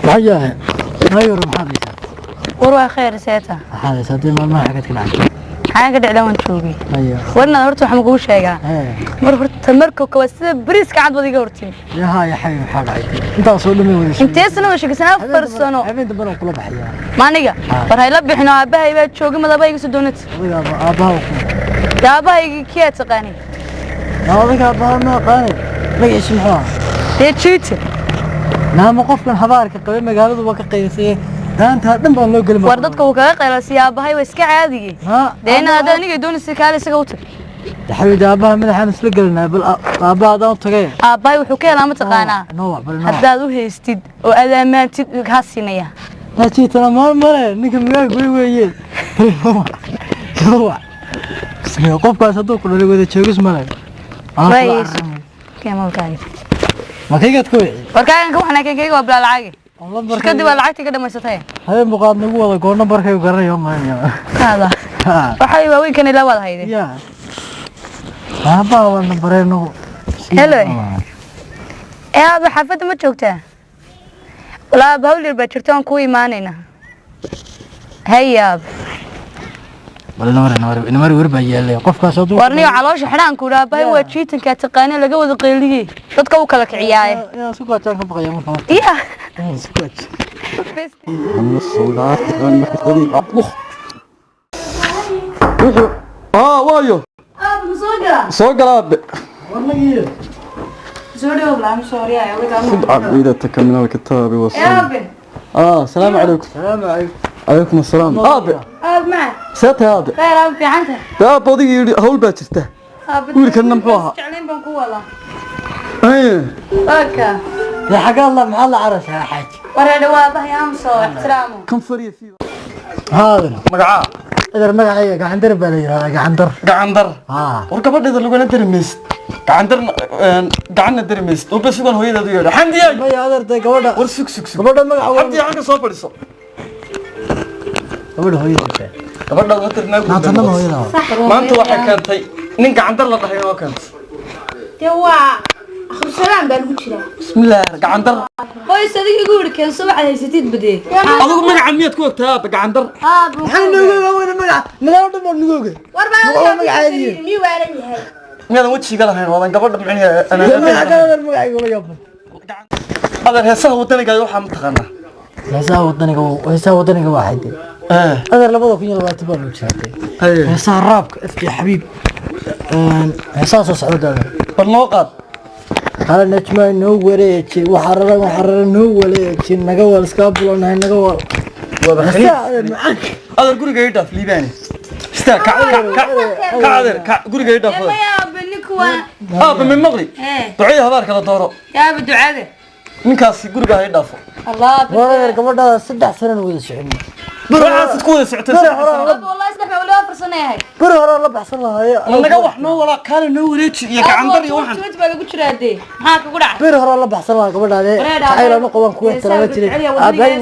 حاجة غير محادثة وروح خير سيتا محادثة دي ما حكيت كده حاجة قد علوان شوقي أيوه وانا هرتو حمقو شيغا مركو كواسده بريس قاعد ودي قورتي يا هاي حي حاجة عيد انت اصول لي ودي انت سنه وش سنه afar sano habeen dambe aan kula baxaya maaniga war hay la bixino aabahay baa joogay madabayga soo doonat aabahay kiya taqaani aabaha ma qaani magaciisa muxuu ee jiite naama qofkan habaarka qabay magaaladu waa ka qaysay daanta dhan baan loo galmay war dadka uu kaga qaylasay aabahay waa iska caadi deena aniga doonaysa kaale isaga u tag حبيبي أباها مدحنا سلقلنا بالأباها دون تغير أباي وحكي لها متقانا هدادو هيستيد وأداماتيد هاسينيا لا تيت أنا مرة نيكم مياه قوي ويين هو اسمي قف كاس هدوك ولا لقوا ذا تشوكس مالك رئيس كيما وكاي ما كي قد كوي وكاي نكو حنا كي قبل العاقي شكدي ولا عاقتي كده ما يستطيع هاي مقاد نقول قولنا بركة وقرر يوم ما هذا وحي وين كان الأول هيدي أبا ولا برينو هلو يا أبا حفظ ما تشوكته ولا بقول البشرتون كوي مانينا هيا أب ولا نمر وربا يلا قف كاسدو ورني على شحنان كولا باي وجيتن كتقاني لقى وذ قيلي dadka u kala kiciyay يا سوق جان كبقيا ما فهمت يا سوق وايو صقر والله زوري ولا مش سوري يا خذ عقيدتك من الكتاب والسنة السلام عليكم السلام عليكم عليكم السلام اب معك سات هذا خير اب في عنده يا بودي هول باجرته ويل كان نمحوها جعلين بنكو والله ايه اوكي يا حق الله مع الله عرس يا حاج ورا دوابه يا امسو احترامه كم فريه فيه هذا مقعا إذا مقعي قاعندر بالي قاعندر وركبت لو كان درميس قاعندر قاعنا درميس وبس كان هويدا ديو حمدي ما يقدر تقوله ورسك قبل ما حمدي عنك سو فديسو قبل هويدا gabadha watarna ما تنم هويدا maanta waxa keentay nin gacandar la dhahay oo keentay waa akhir salaam baa lagu jiraa bismillaah gacandar hooy sadiga igu wirkeen soo waxay haysatid badee adigu magaca miyaad ku ogtaa gacandar maxay nuuga wada magac madaw dhamo nuuga war baa magacaadi mi waalan yahay miyaad wajiga lahayn wadan gabadha micnaheeda ana magaciga هذا هسه ودنيga waxa ma taqaana هسه ودنيga واحد هذا لبدا كن لبات بار لو جاatay هسه رابك افكي حبيب هسه soo socda barnoqad هذا نجمه نو wareeji waxarara noo waleeji naga wal iska bulanahay naga wal هذا guriga ay dhaaf liibani istaa ka guriga ay dhaaf min maqli ducada habarka la dooro yaa ducada ninkaas guriga ay dhaafo الله wareer gabadha 3 sano wada socon baraas ku wada socotay والله اسدح ولا فرسنه yahay bir hore la baxsan lahaay naga wax noo wala kaale noo wareeji iyo gacandar iyo waxan mid baa lagu jiraade maxaa ku dhacay bir hore la baxsan lahaay gabadhaade ay la qaban ku ixtiraamay jiray aabay